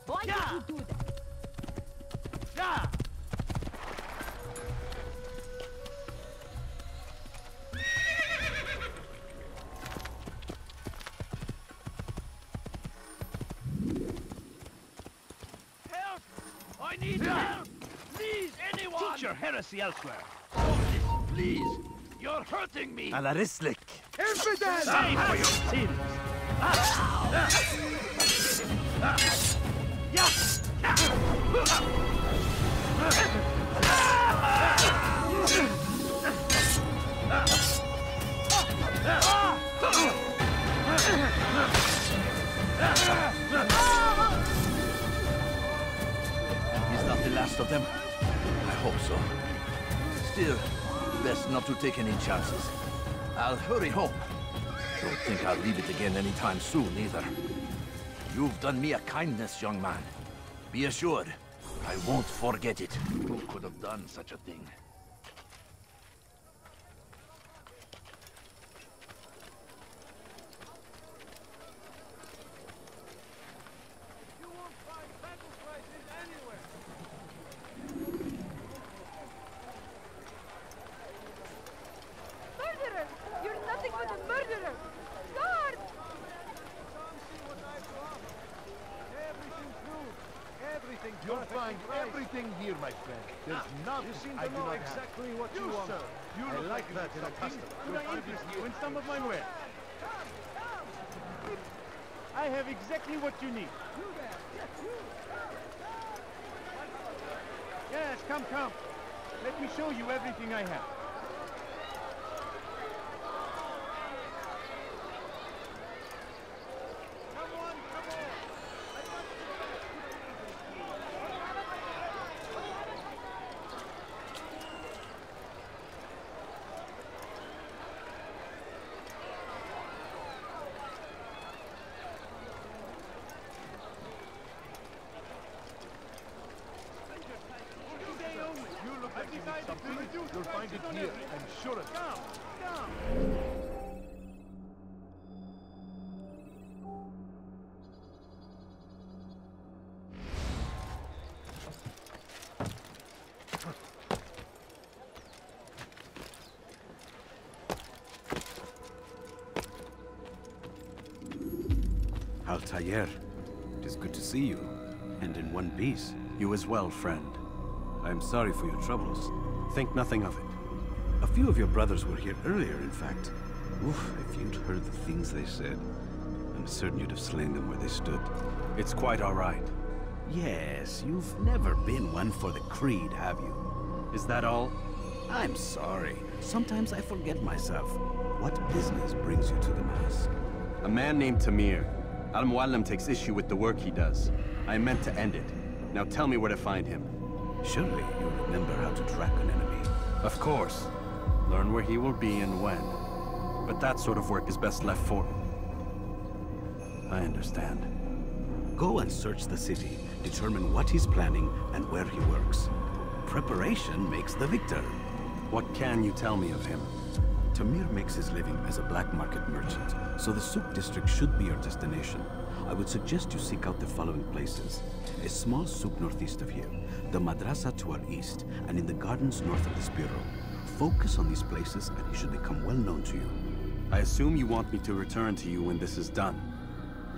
Why did you do that? Help! I need help! Please, anyone! Teach your heresy elsewhere. Oh, please! You're hurting me! Ala rislik. Evidence! Pay for your sins. He's not the last of them. I hope so. Still, best not to take any chances. I'll hurry home. Don't think I'll leave it again anytime soon, either. You've done me a kindness, young man. Be assured, I won't forget it. Who could have done such a thing? You won't find battle prices anywhere! Murderer! You're nothing but a murderer! Guard! Come see what I've to offer. Everything's new. Everything. You'll find everything here, my friend. There's nothing You seem I to do know not exactly have. what you want. Sir, you I look like that in a something. customer. Could I interest you in some of my wares? I have exactly what you need. Yes, come, come. Let me show you everything I have. Come on, come on. You look like you need something. You'll find it here. I'm sure of it. Come, come. Altair, it is good to see you, and in one piece. You as well, friend. I am sorry for your troubles. Think nothing of it. A few of your brothers were here earlier, in fact. Oof, if you'd heard the things they said, I'm certain you'd have slain them where they stood. It's quite all right. Yes, you've never been one for the creed, have you? Is that all? I'm sorry. Sometimes I forget myself. What business brings you to the mask? A man named Tamir. Al-Muallim takes issue with the work he does. I meant to end it. Now tell me where to find him. Surely you remember how to track an enemy. Of course. Learn where he will be and when. But that sort of work is best left for... I understand. Go and search the city, determine what he's planning and where he works. Preparation makes the victor. What can you tell me of him? Tamir makes his living as a black market merchant, so the souk district should be your destination. I would suggest you seek out the following places. A small souk northeast of here, the madrasa to our east, and in the gardens north of this bureau. Focus on these places and he should become well known to you. I assume you want me to return to you when this is done.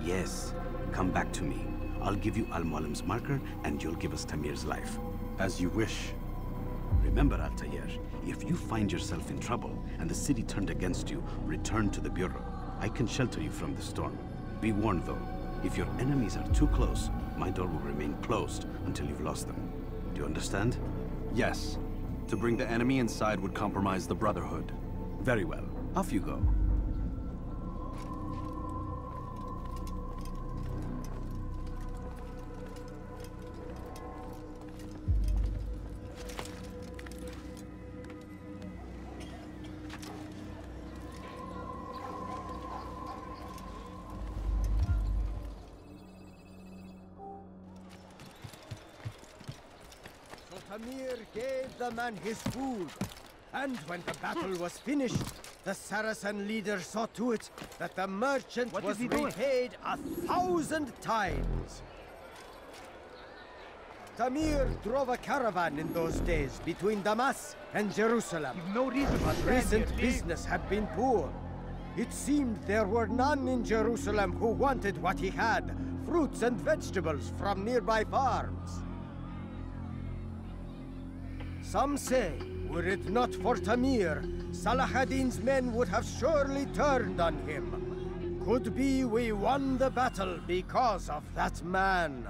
Yes, come back to me. I'll give you Al-Muallim's marker and you'll give us Tamir's life. As you wish. Remember, Altair, if you find yourself in trouble and the city turned against you, return to the bureau. I can shelter you from the storm. Be warned though, if your enemies are too close, my door will remain closed until you've lost them. Do you understand? Yes. To bring the enemy inside would compromise the Brotherhood. Very well. Off you go. Tamir gave the man his food. And when the battle was finished, the Saracen leader saw to it that the merchant was repaid 1,000 times. Tamir drove a caravan in those days between Damas and Jerusalem. No reason to Recent business had been poor. It seemed there were none in Jerusalem who wanted what he had, fruits and vegetables from nearby farms. Some say, were it not for Tamir, Salah ad-Din's men would have surely turned on him. Could be we won the battle because of that man.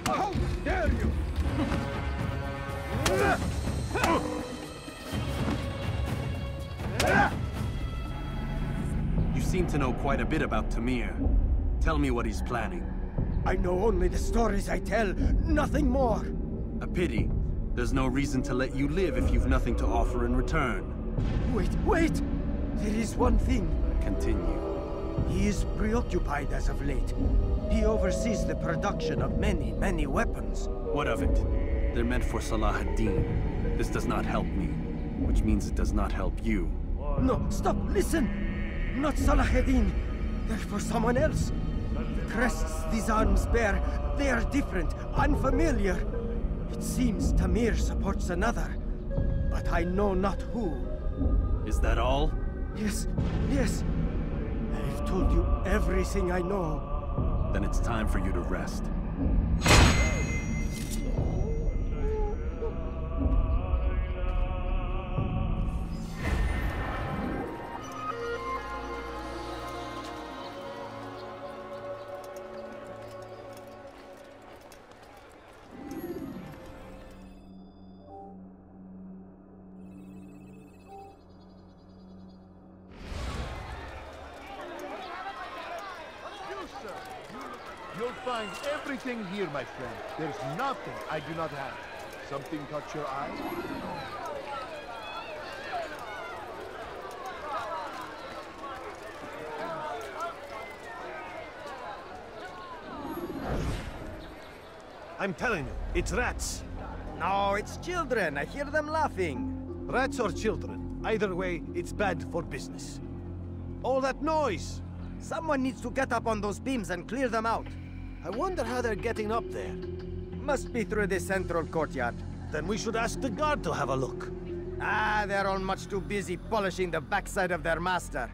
How dare you! You seem to know quite a bit about Tamir. Tell me what he's planning. I know only the stories I tell, nothing more. A pity. There's no reason to let you live if you've nothing to offer in return. Wait! There is one thing. Continue. He is preoccupied as of late. He oversees the production of many weapons. What of it? They're meant for Salah ad-Din. This does not help me, which means it does not help you. No, stop, listen! Not Salah ad-Din. They're for someone else. The crests these arms bear, they are different, unfamiliar. It seems Tamir supports another, but I know not who. Is that all? Yes. I've told you everything I know. Then it's time for you to rest. You'll find everything here, my friend. There's nothing I do not have. Something caught your eye? I'm telling you, it's rats. No, it's children. I hear them laughing. Rats or children. Either way, it's bad for business. All that noise! Someone needs to get up on those beams and clear them out. I wonder how they're getting up there. Must be through the central courtyard. Then we should ask the guard to have a look. Ah, they're all much too busy polishing the backside of their master.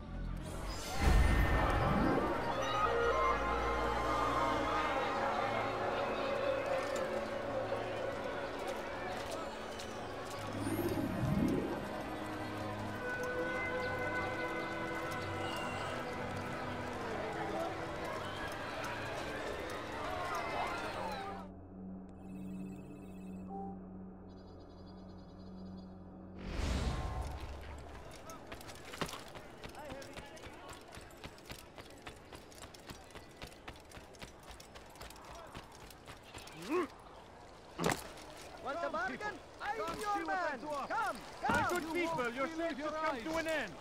Want a bargain? I'm your man! Come! My good people, your search has come to an end.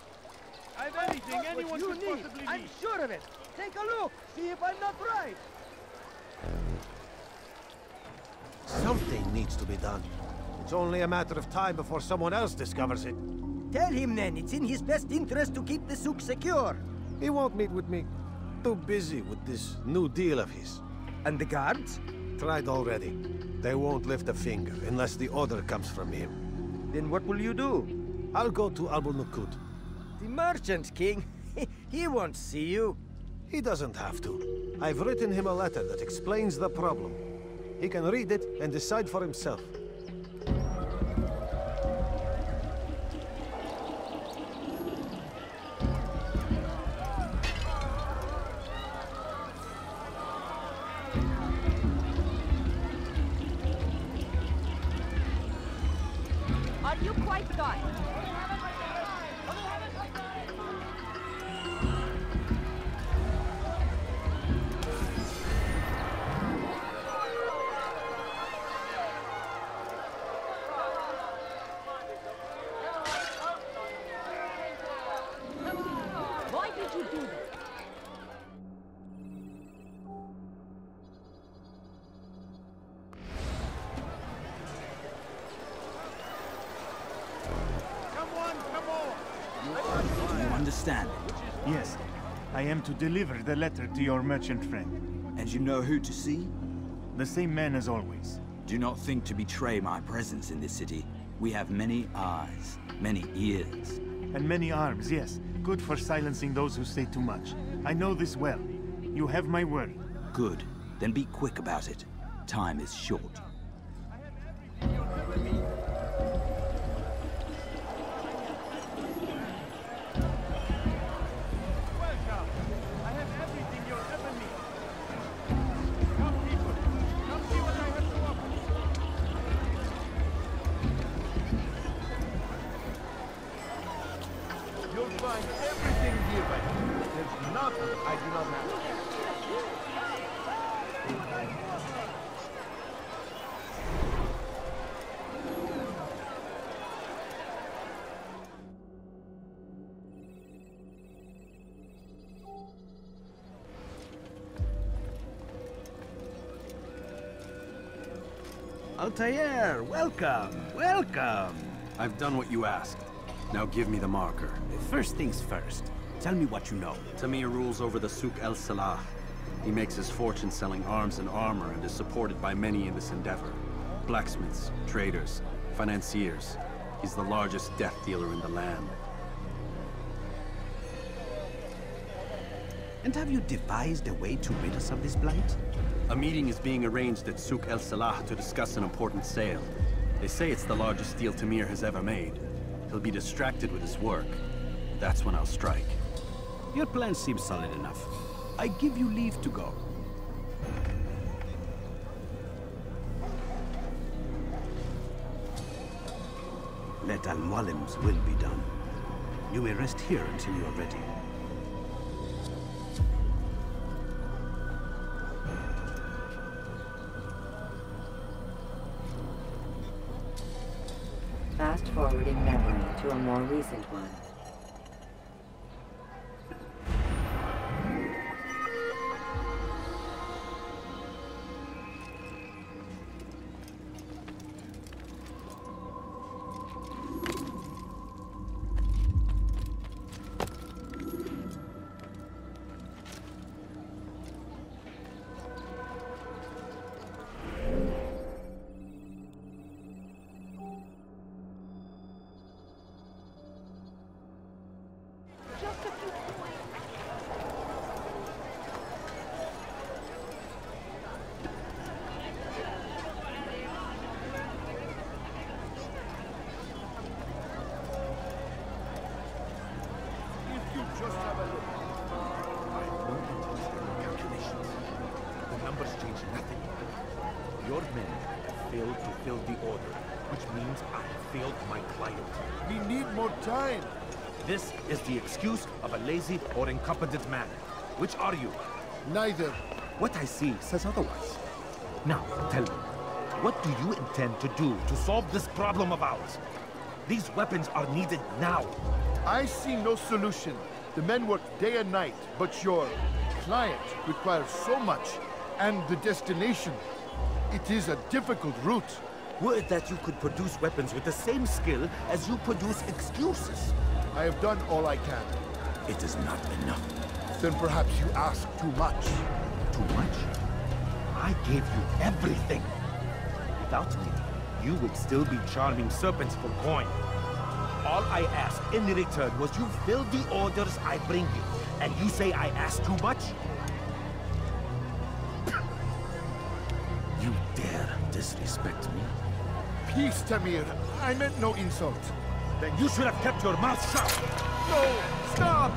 I've anything anyone could possibly I'm need. sure of it! Take a look! See if I'm not right! Something needs to be done. It's only a matter of time before someone else discovers it. Tell him then, it's in his best interest to keep the souk secure. He won't meet with me. Too busy with this new deal of his. And the guards? Tried already. They won't lift a finger unless the order comes from him. Then what will you do? I'll go to Abu Nukud. The merchant king? He won't see you. He doesn't have to. I've written him a letter that explains the problem. He can read it and decide for himself. Are you quite done? understand it? Yes. I am to deliver the letter to your merchant friend. And you know who to see? The same man as always. Do not think to betray my presence in this city. We have many eyes, many ears. And many arms, yes. Good for silencing those who say too much. I know this well. You have my word. Good. Then be quick about it. Time is short. Altair, welcome, welcome. I've done what you asked. Now give me the marker. First things first, tell me what you know. Tamir rules over the Souk El Salah. He makes his fortune selling arms and armor and is supported by many in this endeavor. Blacksmiths, traders, financiers. He's the largest death dealer in the land. And have you devised a way to rid us of this blight? A meeting is being arranged at Souk El Salah to discuss an important sale. They say it's the largest deal Tamir has ever made. He'll be distracted with his work. That's when I'll strike. Your plan seems solid enough. I give you leave to go. Let Al-Mualim's will be done. You may rest here until you are ready. Fast-forwarding memory to a more recent one. Your men have failed to fill the order, which means I have failed my client. We need more time. This is the excuse of a lazy or incompetent man. Which are you? Neither. What I see says otherwise. Now, tell me, what do you intend to do to solve this problem of ours? These weapons are needed now. I see no solution. The men work day and night, but your client requires so much, and the destination. It is a difficult route. Would that you could produce weapons with the same skill as you produce excuses. I have done all I can. It is not enough. Then perhaps you ask too much. Too much? I gave you everything. Without me, you would still be charming serpents for coin. All I ask in return was you fill the orders I bring you. And you say I ask too much? You dare disrespect me? Peace, Tamir. I meant no insult. Then you should have kept your mouth shut. No! Stop!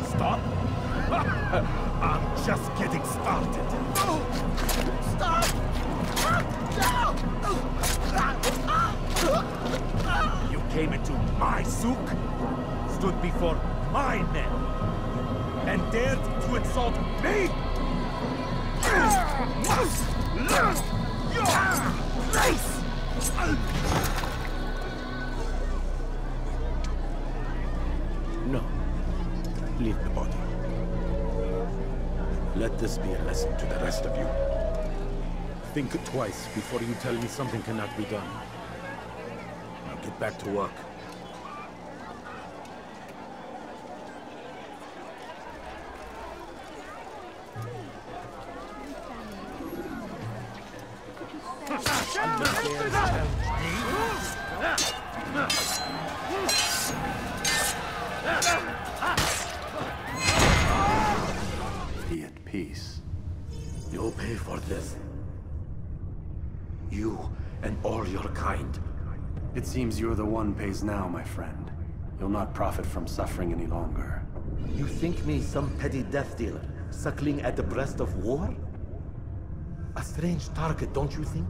Stop? I'm just getting started. No! Stop! You came into my souk, stood before my men, and dared to insult me? Place! No. Leave the body. Let this be a lesson to the rest of you. Think twice before you tell me something cannot be done. Now get back to work. Be at peace. You'll pay for this. You and all your kind. It seems you're the one pays now, my friend. You'll not profit from suffering any longer. You think me some petty death dealer, suckling at the breast of war? A strange target, don't you think?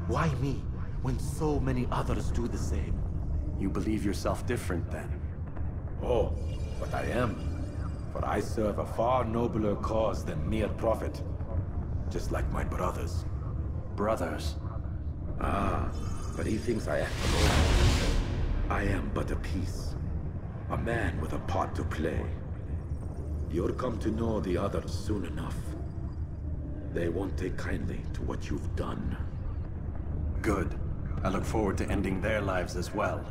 Why me, when so many others do the same? You believe yourself different, then? Oh, but I am. For I serve a far nobler cause than mere profit. Just like my brothers. Brothers? Ah, but he thinks I act alone. I am but a piece. A man with a part to play. You'll come to know the others soon enough. They won't take kindly to what you've done. Good. I look forward to ending their lives as well.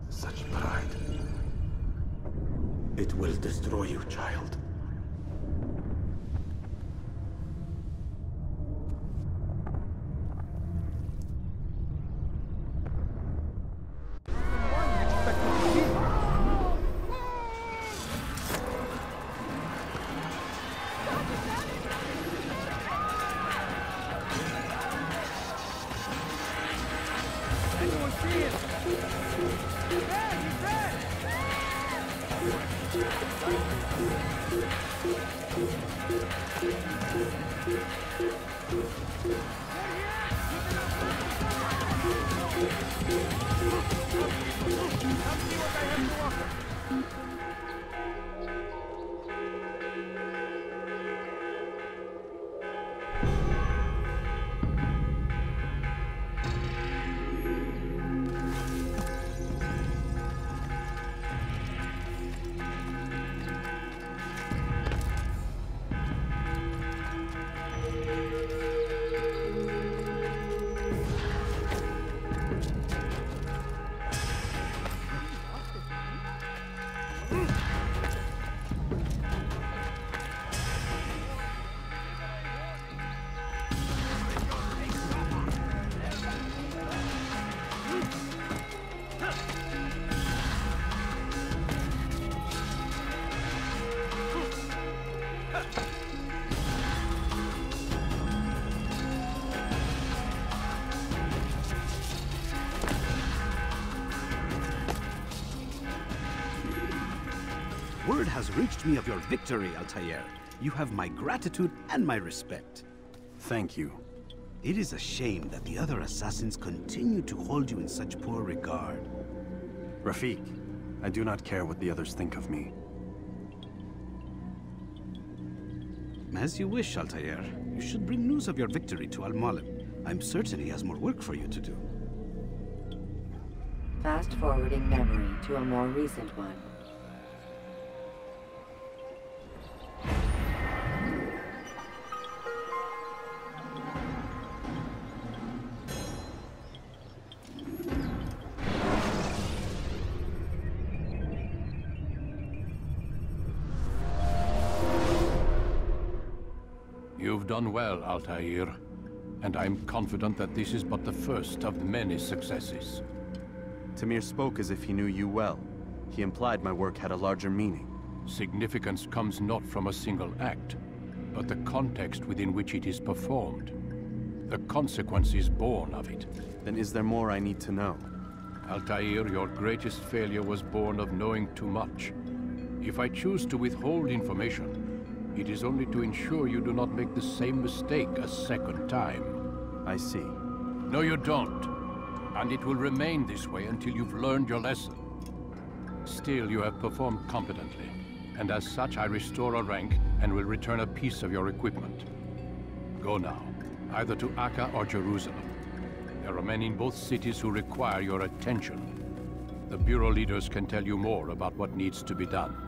Such pride. It will destroy you, child. Word has reached me of your victory, Altair. You have my gratitude and my respect. Thank you. It is a shame that the other assassins continue to hold you in such poor regard. Rafik, I do not care what the others think of me. As you wish, Altair. You should bring news of your victory to Al-Malim. I'm certain he has more work for you to do. Fast-forwarding memory to a more recent one. You've done well, Altair, and I'm confident that this is but the first of many successes. Tamir spoke as if he knew you well. He implied my work had a larger meaning. Significance comes not from a single act, but the context within which it is performed. The consequences born of it. Then is there more I need to know? Altair, your greatest failure was born of knowing too much. If I choose to withhold information, it is only to ensure you do not make the same mistake a second time. I see. No, you don't. And it will remain this way until you've learned your lesson. Still, you have performed competently, and as such I restore a rank and will return a piece of your equipment. Go now, either to Akka or Jerusalem. There are men in both cities who require your attention. The Bureau leaders can tell you more about what needs to be done.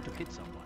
going to hit something.